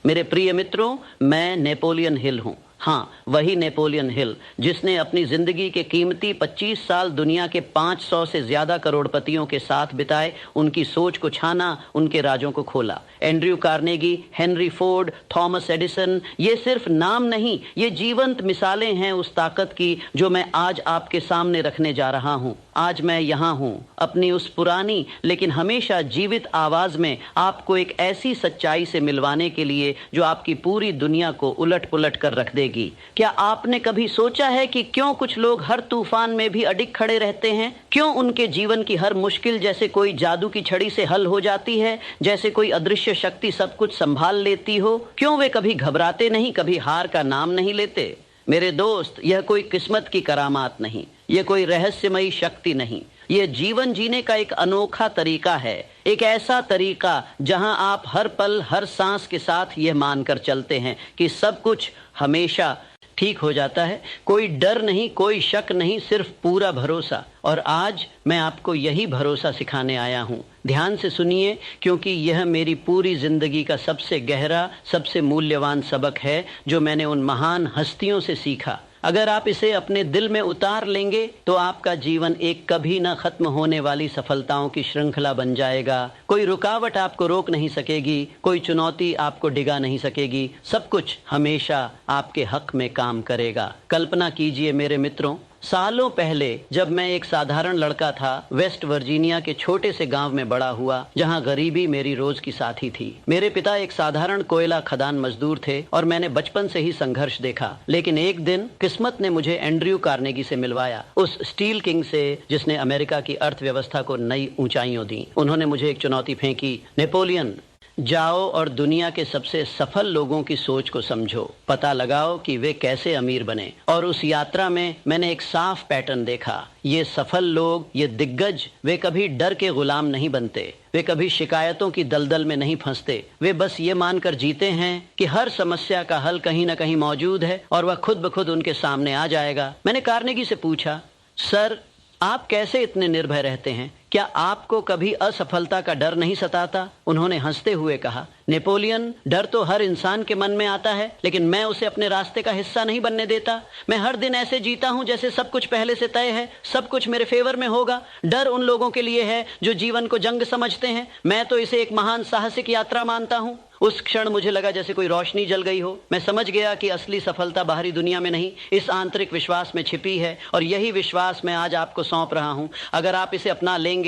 मेरे प्रिय मित्रों, मैं नेपोलियन हिल हूँ। हाँ, वही नेपोलियन हिल जिसने अपनी जिंदगी के कीमती 25 साल दुनिया के 500 से ज्यादा करोड़पतियों के साथ बिताए, उनकी सोच को छाना, उनके राजों को खोला। Andrew Carnegie, Henry Ford, Thomas Edison, ये सिर्फ नाम नहीं, ये जीवंत मिसालें हैं उस ताकत की जो मैं आज आपके सामने रखने जा रहा हूँ। आज मैं यहाँ हूँ अपनी उस पुरानी लेकिन हमेशा जीवित आवाज में आपको एक ऐसी सच्चाई से मिलवाने के लिए जो आपकी पूरी दुनिया को उलट पुलट कर रख देगी। क्या आपने कभी सोचा है कि क्यों कुछ लोग हर तूफान में भी अडिग खड़े रहते हैं? क्यों उनके जीवन की हर मुश्किल जैसे कोई जादू की छड़ी से हल हो जाती है, जैसे कोई अदृश्य शक्ति सब कुछ संभाल लेती हो? क्यों वे कभी घबराते नहीं, कभी हार का नाम नहीं लेते? मेरे दोस्त, यह कोई किस्मत की करामात नहीं, यह कोई रहस्यमयी शक्ति नहीं, यह जीवन जीने का एक अनोखा तरीका है। एक ऐसा तरीका जहां आप हर पल, हर सांस के साथ यह मानकर चलते हैं कि सब कुछ हमेशा ठीक हो जाता है। कोई डर नहीं, कोई शक नहीं, सिर्फ पूरा भरोसा। और आज मैं आपको यही भरोसा सिखाने आया हूँ। ध्यान से सुनिए, क्योंकि यह मेरी पूरी जिंदगी का सबसे गहरा, सबसे मूल्यवान सबक है जो मैंने उन महान हस्तियों से सीखा। अगर आप इसे अपने दिल में उतार लेंगे तो आपका जीवन एक कभी न खत्म होने वाली सफलताओं की श्रृंखला बन जाएगा। कोई रुकावट आपको रोक नहीं सकेगी, कोई चुनौती आपको डिगा नहीं सकेगी। सब कुछ हमेशा आपके हक में काम करेगा। कल्पना कीजिए मेरे मित्रों, सालों पहले जब मैं एक साधारण लड़का था, वेस्ट वर्जीनिया के छोटे से गांव में बड़ा हुआ जहां गरीबी मेरी रोज की साथी थी। मेरे पिता एक साधारण कोयला खदान मजदूर थे और मैंने बचपन से ही संघर्ष देखा। लेकिन एक दिन किस्मत ने मुझे एंड्रयू कार्नेगी से मिलवाया, उस स्टील किंग से जिसने अमेरिका की अर्थव्यवस्था को नई ऊंचाइयों दी। उन्होंने मुझे एक चुनौती फेंकी, नेपोलियन, जाओ और दुनिया के सबसे सफल लोगों की सोच को समझो, पता लगाओ कि वे कैसे अमीर बने। और उस यात्रा में मैंने एक साफ पैटर्न देखा। ये सफल लोग, ये दिग्गज, वे कभी डर के गुलाम नहीं बनते, वे कभी शिकायतों की दलदल में नहीं फंसते। वे बस ये मानकर जीते हैं कि हर समस्या का हल कहीं न कहीं मौजूद है और वह खुद ब खुद उनके सामने आ जाएगा। मैंने कार्नेगी से पूछा, सर, आप कैसे इतने निर्भय रहते हैं? क्या आपको कभी असफलता का डर नहीं सताता? उन्होंने हंसते हुए कहा, नेपोलियन, डर तो हर इंसान के मन में आता है, लेकिन मैं उसे अपने रास्ते का हिस्सा नहीं बनने देता। मैं हर दिन ऐसे जीता हूं जैसे सब कुछ पहले से तय है, सब कुछ मेरे फेवर में होगा। डर उन लोगों के लिए है जो जीवन को जंग समझते हैं। मैं तो इसे एक महान साहसिक यात्रा मानता हूं। उस क्षण मुझे लगा जैसे कोई रोशनी जल गई हो। मैं समझ गया कि असली सफलता बाहरी दुनिया में नहीं, इस आंतरिक विश्वास में छिपी है। और यही विश्वास मैं आज आपको सौंप रहा हूं। अगर आप इसे अपना लेंगे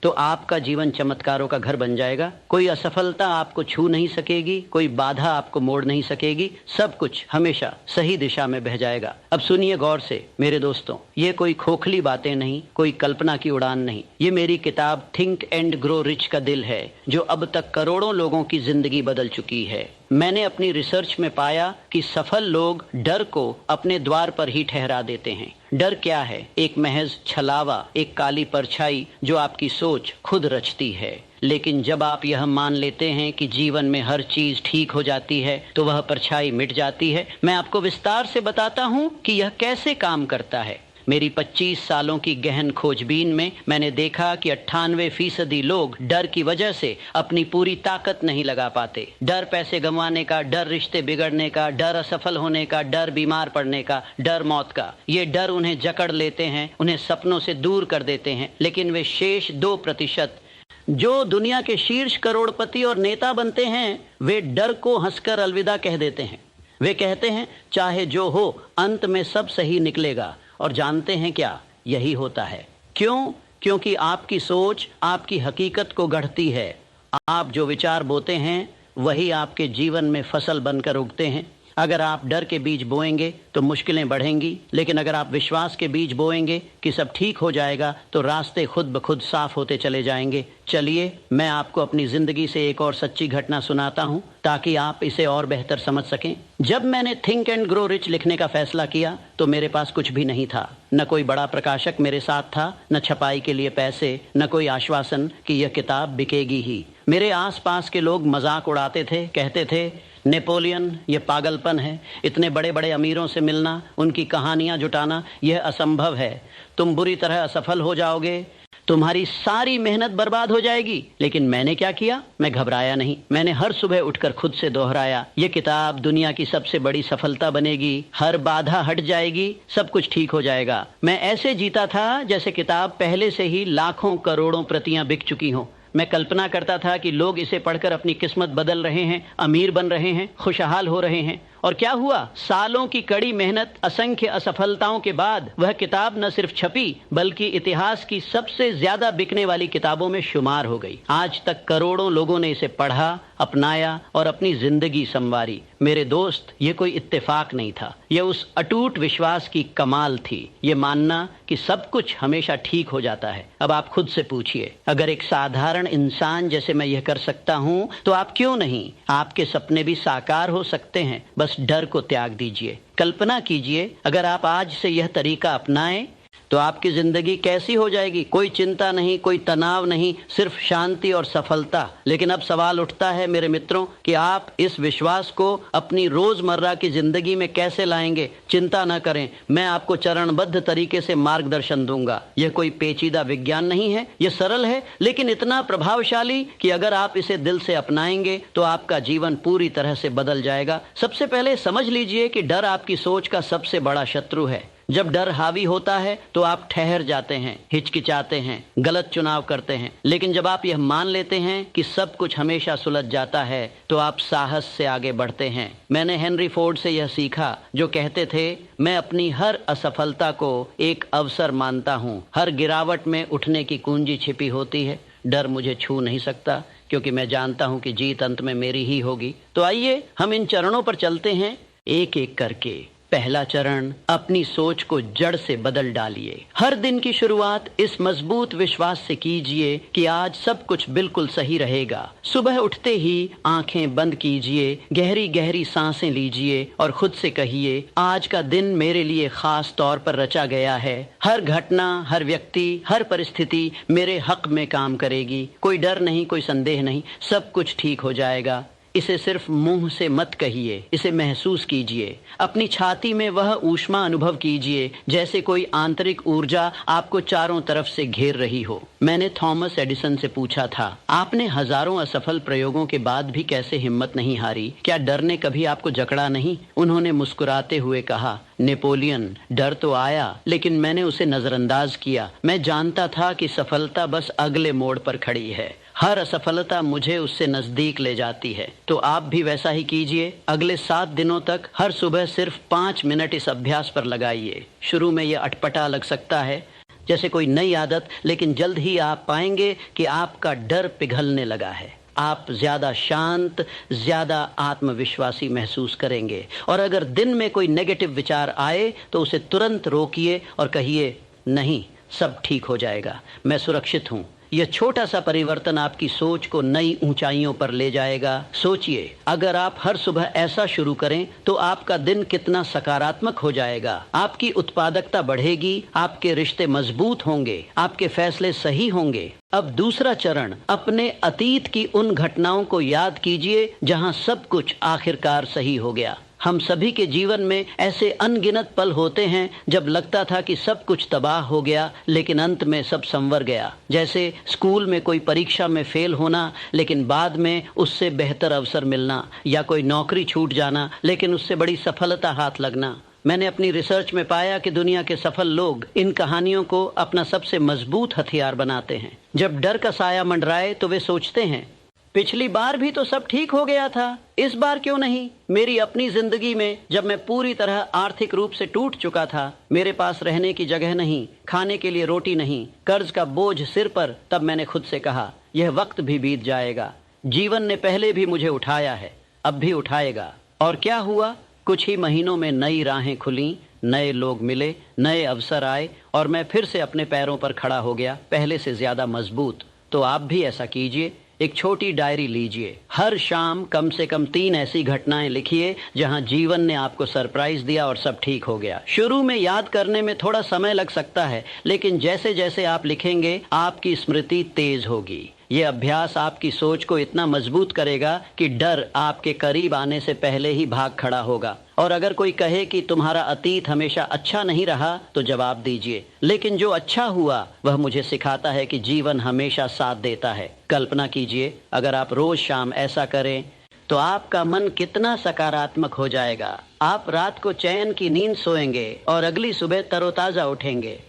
तो आपका जीवन चमत्कारों का घर बन जाएगा। कोई असफलता आपको छू नहीं सकेगी, कोई बाधा आपको मोड़ नहीं सकेगी। सब कुछ हमेशा सही दिशा में बह जाएगा। अब सुनिए गौर से मेरे दोस्तों, ये कोई खोखली बातें नहीं, कोई कल्पना की उड़ान नहीं। ये मेरी किताब थिंक एंड ग्रो रिच का दिल है, जो अब तक करोड़ों लोगों की जिंदगी बदल चुकी है। मैंने अपनी रिसर्च में पाया कि सफल लोग डर को अपने द्वार पर ही ठहरा देते हैं। डर क्या है? एक महज छलावा, एक काली परछाई जो आपकी सोच खुद रचती है। लेकिन जब आप यह मान लेते हैं कि जीवन में हर चीज ठीक हो जाती है, तो वह परछाई मिट जाती है। मैं आपको विस्तार से बताता हूं कि यह कैसे काम करता है। मेरी 25 सालों की गहन खोजबीन में मैंने देखा कि 98% लोग डर की वजह से अपनी पूरी ताकत नहीं लगा पाते। डर पैसे गंवाने का, डर रिश्ते बिगड़ने का, डर असफल होने का, डर बीमार पड़ने का, डर मौत का। ये डर उन्हें जकड़ लेते हैं, उन्हें सपनों से दूर कर देते हैं। लेकिन वे शेष 2% जो दुनिया के शीर्ष करोड़पति और नेता बनते हैं, वे डर को हंसकर अलविदा कह देते हैं। वे कहते हैं, चाहे जो हो, अंत में सब सही निकलेगा। और जानते हैं क्या? यही होता है। क्यों? क्योंकि आपकी सोच आपकी हकीकत को गढ़ती है। आप जो विचार बोते हैं वही आपके जीवन में फसल बनकर उगते हैं। अगर आप डर के बीज बोएंगे तो मुश्किलें बढ़ेंगी, लेकिन अगर आप विश्वास के बीज बोएंगे कि सब ठीक हो जाएगा तो रास्ते खुद ब खुद साफ होते चले जाएंगे। चलिए, मैं आपको अपनी जिंदगी से एक और सच्ची घटना सुनाता हूं ताकि आप इसे और बेहतर समझ सकें। जब मैंने थिंक एंड ग्रो रिच लिखने का फैसला किया तो मेरे पास कुछ भी नहीं था। न कोई बड़ा प्रकाशक मेरे साथ था, न छपाई के लिए पैसे, न कोई आश्वासन कि यह किताब बिकेगी ही। मेरे आसपास के लोग मजाक उड़ाते थे, कहते थे, नेपोलियन, ये पागलपन है। इतने बड़े बड़े अमीरों से मिलना, उनकी कहानियां जुटाना, यह असंभव है। तुम बुरी तरह असफल हो जाओगे। तुम्हारी सारी मेहनत बर्बाद हो जाएगी। लेकिन मैंने क्या किया? मैं घबराया नहीं। मैंने हर सुबह उठकर खुद से दोहराया, ये किताब दुनिया की सबसे बड़ी सफलता बनेगी, हर बाधा हट जाएगी, सब कुछ ठीक हो जाएगा। मैं ऐसे जीता था जैसे किताब पहले से ही लाखों करोड़ों प्रतियां बिक चुकी हों। मैं कल्पना करता था कि लोग इसे पढ़कर अपनी किस्मत बदल रहे हैं, अमीर बन रहे हैं, खुशहाल हो रहे हैं। और क्या हुआ? सालों की कड़ी मेहनत, असंख्य असफलताओं के बाद वह किताब न सिर्फ छपी बल्कि इतिहास की सबसे ज्यादा बिकने वाली किताबों में शुमार हो गई। आज तक करोड़ों लोगों ने इसे पढ़ा, अपनाया और अपनी जिंदगी संवारी। मेरे दोस्त, ये कोई इत्तेफाक नहीं था, यह उस अटूट विश्वास की कमाल थी, ये मानना कि सब कुछ हमेशा ठीक हो जाता है। अब आप खुद से पूछिए, अगर एक साधारण इंसान जैसे मैं यह कर सकता हूं तो आप क्यों नहीं? आपके सपने भी साकार हो सकते हैं, बस डर को त्याग दीजिए। कल्पना कीजिए, अगर आप आज से यह तरीका अपनाएं तो आपकी जिंदगी कैसी हो जाएगी। कोई चिंता नहीं, कोई तनाव नहीं, सिर्फ शांति और सफलता। लेकिन अब सवाल उठता है मेरे मित्रों कि आप इस विश्वास को अपनी रोजमर्रा की जिंदगी में कैसे लाएंगे। चिंता न करें, मैं आपको चरणबद्ध तरीके से मार्गदर्शन दूंगा। यह कोई पेचीदा विज्ञान नहीं है, यह सरल है लेकिन इतना प्रभावशाली कि अगर आप इसे दिल से अपनाएंगे तो आपका जीवन पूरी तरह से बदल जाएगा। सबसे पहले समझ लीजिए कि डर आपकी सोच का सबसे बड़ा शत्रु है। जब डर हावी होता है तो आप ठहर जाते हैं, हिचकिचाते हैं, गलत चुनाव करते हैं। लेकिन जब आप यह मान लेते हैं कि सब कुछ हमेशा सुलझ जाता है तो आप साहस से आगे बढ़ते हैं। मैंने हेनरी फोर्ड से यह सीखा, जो कहते थे, मैं अपनी हर असफलता को एक अवसर मानता हूँ। हर गिरावट में उठने की कुंजी छिपी होती है। डर मुझे छू नहीं सकता क्योंकि मैं जानता हूँ कि जीत अंत में मेरी ही होगी। तो आइए हम इन चरणों पर चलते हैं, एक एक करके। पहला चरण, अपनी सोच को जड़ से बदल डालिए। हर दिन की शुरुआत इस मजबूत विश्वास से कीजिए कि आज सब कुछ बिल्कुल सही रहेगा। सुबह उठते ही आंखें बंद कीजिए, गहरी गहरी सांसें लीजिए और खुद से कहिए, आज का दिन मेरे लिए खास तौर पर रचा गया है। हर घटना, हर व्यक्ति, हर परिस्थिति मेरे हक में काम करेगी। कोई डर नहीं, कोई संदेह नहीं, सब कुछ ठीक हो जाएगा। इसे सिर्फ मुंह से मत कहिए, इसे महसूस कीजिए। अपनी छाती में वह ऊष्मा अनुभव कीजिए जैसे कोई आंतरिक ऊर्जा आपको चारों तरफ से घेर रही हो। मैंने थॉमस एडिसन से पूछा था, आपने हजारों असफल प्रयोगों के बाद भी कैसे हिम्मत नहीं हारी? क्या डर ने कभी आपको जकड़ा नहीं? उन्होंने मुस्कुराते हुए कहा, नेपोलियन, डर तो आया लेकिन मैंने उसे नजरअंदाज किया। मैं जानता था कि सफलता बस अगले मोड़ पर खड़ी है। हर असफलता मुझे उससे नजदीक ले जाती है। तो आप भी वैसा ही कीजिए। अगले 7 दिनों तक हर सुबह सिर्फ 5 मिनट इस अभ्यास पर लगाइए। शुरू में यह अटपटा लग सकता है, जैसे कोई नई आदत, लेकिन जल्द ही आप पाएंगे कि आपका डर पिघलने लगा है। आप ज्यादा शांत, ज्यादा आत्मविश्वासी महसूस करेंगे। और अगर दिन में कोई नेगेटिव विचार आए तो उसे तुरंत रोकिए और कहिए, नहीं, सब ठीक हो जाएगा, मैं सुरक्षित हूँ। यह छोटा सा परिवर्तन आपकी सोच को नई ऊंचाइयों पर ले जाएगा। सोचिए, अगर आप हर सुबह ऐसा शुरू करें तो आपका दिन कितना सकारात्मक हो जाएगा। आपकी उत्पादकता बढ़ेगी, आपके रिश्ते मजबूत होंगे, आपके फैसले सही होंगे। अब दूसरा चरण, अपने अतीत की उन घटनाओं को याद कीजिए जहां सब कुछ आखिरकार सही हो गया। हम सभी के जीवन में ऐसे अनगिनत पल होते हैं जब लगता था कि सब कुछ तबाह हो गया लेकिन अंत में सब संवर गया। जैसे स्कूल में कोई परीक्षा में फेल होना लेकिन बाद में उससे बेहतर अवसर मिलना, या कोई नौकरी छूट जाना लेकिन उससे बड़ी सफलता हाथ लगना। मैंने अपनी रिसर्च में पाया कि दुनिया के सफल लोग इन कहानियों को अपना सबसे मजबूत हथियार बनाते हैं। जब डर का साया मंडराए तो वे सोचते हैं, पिछली बार भी तो सब ठीक हो गया था, इस बार क्यों नहीं? मेरी अपनी जिंदगी में जब मैं पूरी तरह आर्थिक रूप से टूट चुका था, मेरे पास रहने की जगह नहीं, खाने के लिए रोटी नहीं, कर्ज का बोझ सिर पर, तब मैंने खुद से कहा, यह वक्त भी बीत जाएगा। जीवन ने पहले भी मुझे उठाया है, अब भी उठाएगा। और क्या हुआ? कुछ ही महीनों में नई राहें खुली, नए लोग मिले, नए अवसर आए और मैं फिर से अपने पैरों पर खड़ा हो गया, पहले से ज्यादा मजबूत। तो आप भी ऐसा कीजिए। एक छोटी डायरी लीजिए, हर शाम कम से कम 3 ऐसी घटनाएं लिखिए जहां जीवन ने आपको सरप्राइज दिया और सब ठीक हो गया। शुरू में याद करने में थोड़ा समय लग सकता है, लेकिन जैसे जैसे आप लिखेंगे आपकी स्मृति तेज होगी। ये अभ्यास आपकी सोच को इतना मजबूत करेगा कि डर आपके करीब आने से पहले ही भाग खड़ा होगा। और अगर कोई कहे कि तुम्हारा अतीत हमेशा अच्छा नहीं रहा तो जवाब दीजिए, लेकिन जो अच्छा हुआ वह मुझे सिखाता है कि जीवन हमेशा साथ देता है। कल्पना कीजिए, अगर आप रोज शाम ऐसा करें तो आपका मन कितना सकारात्मक हो जाएगा। आप रात को चैन की नींद सोएंगे और अगली सुबह तरोताजा उठेंगे।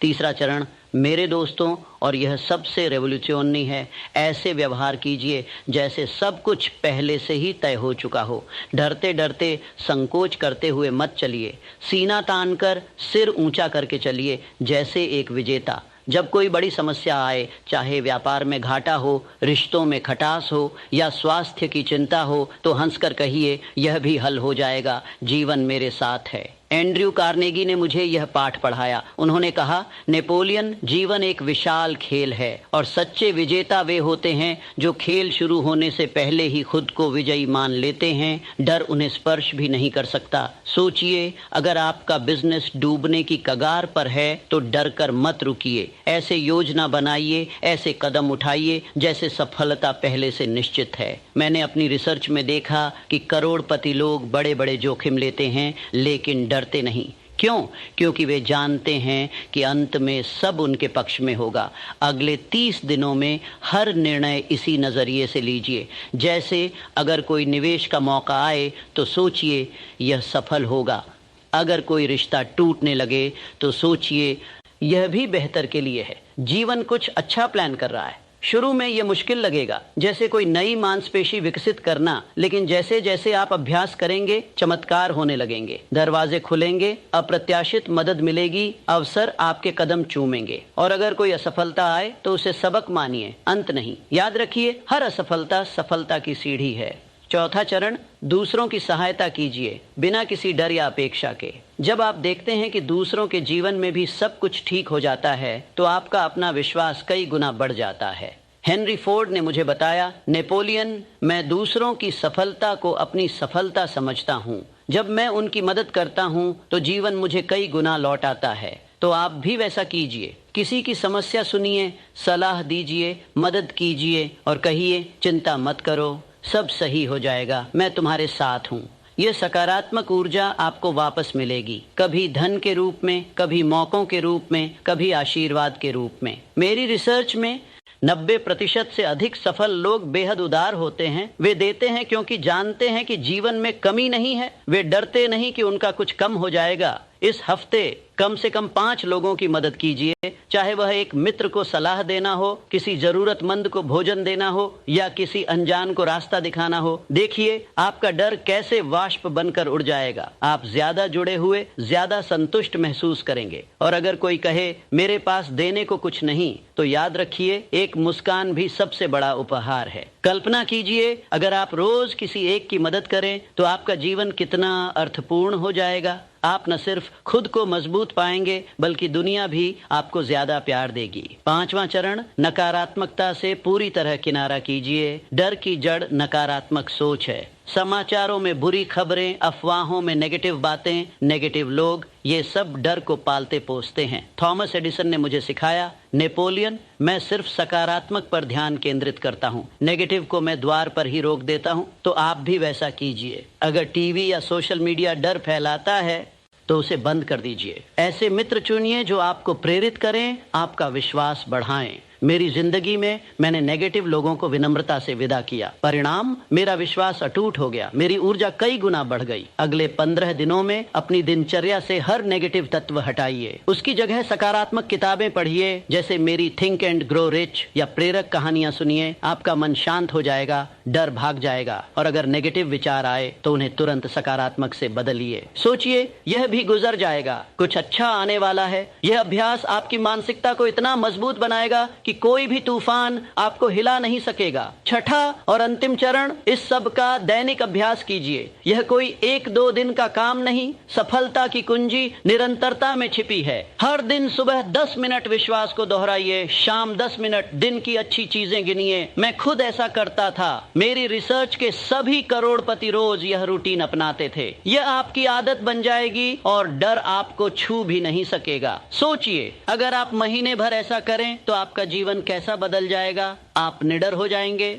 तीसरा चरण, मेरे दोस्तों, और यह सबसे रेवोल्यूशनरी है, ऐसे व्यवहार कीजिए जैसे सब कुछ पहले से ही तय हो चुका हो। डरते डरते, संकोच करते हुए मत चलिए। सीना तानकर, सिर ऊंचा करके चलिए जैसे एक विजेता। जब कोई बड़ी समस्या आए, चाहे व्यापार में घाटा हो, रिश्तों में खटास हो या स्वास्थ्य की चिंता हो, तो हंसकर कहिए, यह भी हल हो जाएगा, जीवन मेरे साथ है। एंड्रयू कार्नेगी ने मुझे यह पाठ पढ़ाया। उन्होंने कहा, नेपोलियन, जीवन एक विशाल खेल है और सच्चे विजेता वे होते हैं जो खेल शुरू होने से पहले ही खुद को विजयी मान लेते हैं। डर उन्हें स्पर्श भी नहीं कर सकता। सोचिए, अगर आपका बिजनेस डूबने की कगार पर है तो डर कर मत रुकिए। ऐसे योजना बनाइए, ऐसे कदम उठाइए जैसे सफलता पहले से निश्चित है। मैंने अपनी रिसर्च में देखा कि करोड़पति लोग बड़े बड़े जोखिम लेते हैं लेकिन डरते नहीं। क्यों? क्योंकि वे जानते हैं कि अंत में सब उनके पक्ष में होगा। अगले 30 दिनों में हर निर्णय इसी नज़रिए से लीजिए। जैसे अगर कोई निवेश का मौका आए तो सोचिए यह सफल होगा। अगर कोई रिश्ता टूटने लगे तो सोचिए यह भी बेहतर के लिए है। जीवन कुछ अच्छा प्लान कर रहा है। शुरू में यह मुश्किल लगेगा, जैसे कोई नई मांसपेशी विकसित करना, लेकिन जैसे जैसे आप अभ्यास करेंगे चमत्कार होने लगेंगे। दरवाजे खुलेंगे, अप्रत्याशित मदद मिलेगी, अवसर आपके कदम चूमेंगे। और अगर कोई असफलता आए तो उसे सबक मानिए, अंत नहीं। याद रखिए, हर असफलता सफलता की सीढ़ी है। चौथा चरण, दूसरों की सहायता कीजिए बिना किसी डर या अपेक्षा के। जब आप देखते हैं कि दूसरों के जीवन में भी सब कुछ ठीक हो जाता है तो आपका अपना विश्वास कई गुना बढ़ जाता है। हेनरी फोर्ड ने मुझे बताया, नेपोलियन, मैं दूसरों की सफलता को अपनी सफलता समझता हूँ। जब मैं उनकी मदद करता हूँ तो जीवन मुझे कई गुना लौट आता है। तो आप भी वैसा कीजिए। किसी की समस्या सुनिए, सलाह दीजिए, मदद कीजिए और कहिए, चिंता मत करो, सब सही हो जाएगा, मैं तुम्हारे साथ हूँ। ये सकारात्मक ऊर्जा आपको वापस मिलेगी, कभी धन के रूप में, कभी मौकों के रूप में, कभी आशीर्वाद के रूप में। मेरी रिसर्च में 90% से अधिक सफल लोग बेहद उदार होते हैं। वे देते हैं क्योंकि जानते हैं कि जीवन में कमी नहीं है। वे डरते नहीं कि उनका कुछ कम हो जाएगा। इस हफ्ते कम से कम 5 लोगों की मदद कीजिए, चाहे वह एक मित्र को सलाह देना हो, किसी जरूरतमंद को भोजन देना हो या किसी अनजान को रास्ता दिखाना हो। देखिए आपका डर कैसे वाष्प बनकर उड़ जाएगा। आप ज्यादा जुड़े हुए, ज्यादा संतुष्ट महसूस करेंगे। और अगर कोई कहे मेरे पास देने को कुछ नहीं, तो याद रखिए एक मुस्कान भी सबसे बड़ा उपहार है। कल्पना कीजिए अगर आप रोज किसी एक की मदद करें तो आपका जीवन कितना अर्थपूर्ण हो जाएगा। आप न सिर्फ खुद को मजबूत पाएंगे बल्कि दुनिया भी आपको ज्यादा प्यार देगी। 5वां चरण, नकारात्मकता से पूरी तरह किनारा कीजिए। डर की जड़ नकारात्मक सोच है। समाचारों में बुरी खबरें, अफवाहों में नेगेटिव बातें, नेगेटिव लोग, ये सब डर को पालते पोसते हैं। थॉमस एडिसन ने मुझे सिखाया, नेपोलियन, मैं सिर्फ सकारात्मक पर ध्यान केंद्रित करता हूँ, नेगेटिव को मैं द्वार पर ही रोक देता हूँ। तो आप भी वैसा कीजिए। अगर टीवी या सोशल मीडिया डर फैलाता है तो उसे बंद कर दीजिए। ऐसे मित्र चुनिए जो आपको प्रेरित करें, आपका विश्वास बढ़ाएं। मेरी जिंदगी में मैंने नेगेटिव लोगों को विनम्रता से विदा किया। परिणाम, मेरा विश्वास अटूट हो गया, मेरी ऊर्जा कई गुना बढ़ गई। अगले 15 दिनों में अपनी दिनचर्या से हर नेगेटिव तत्व हटाइए। उसकी जगह सकारात्मक किताबें पढ़िए, जैसे मेरी थिंक एंड ग्रो रिच या प्रेरक कहानियां सुनिए। आपका मन शांत हो जाएगा, डर भाग जाएगा। और अगर नेगेटिव विचार आए तो उन्हें तुरंत सकारात्मक से बदलिए। सोचिए यह भी गुजर जाएगा, कुछ अच्छा आने वाला है। यह अभ्यास आपकी मानसिकता को इतना मजबूत बनाएगा कि कोई भी तूफान आपको हिला नहीं सकेगा। छठा और अंतिम चरण, इस सब का दैनिक अभ्यास कीजिए। यह कोई 1-2 दिन का काम नहीं, सफलता की कुंजी निरंतरता में छिपी है। हर दिन सुबह 10 मिनट विश्वास को दोहराइए, शाम 10 मिनट दिन की अच्छी चीजें गिनिए। मैं खुद ऐसा करता था। मेरी रिसर्च के सभी करोड़पति रोज यह रूटीन अपनाते थे। यह आपकी आदत बन जाएगी और डर आपको छू भी नहीं सकेगा। सोचिए अगर आप महीने भर ऐसा करें तो आपका जीवन जीवन कैसा बदल जाएगा? आप निडर हो जाएंगे,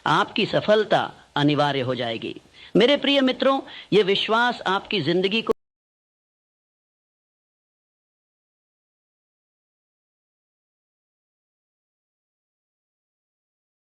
आपकी सफलता अनिवार्य हो जाएगी। मेरे प्रिय मित्रों, ये विश्वास आपकी जिंदगी को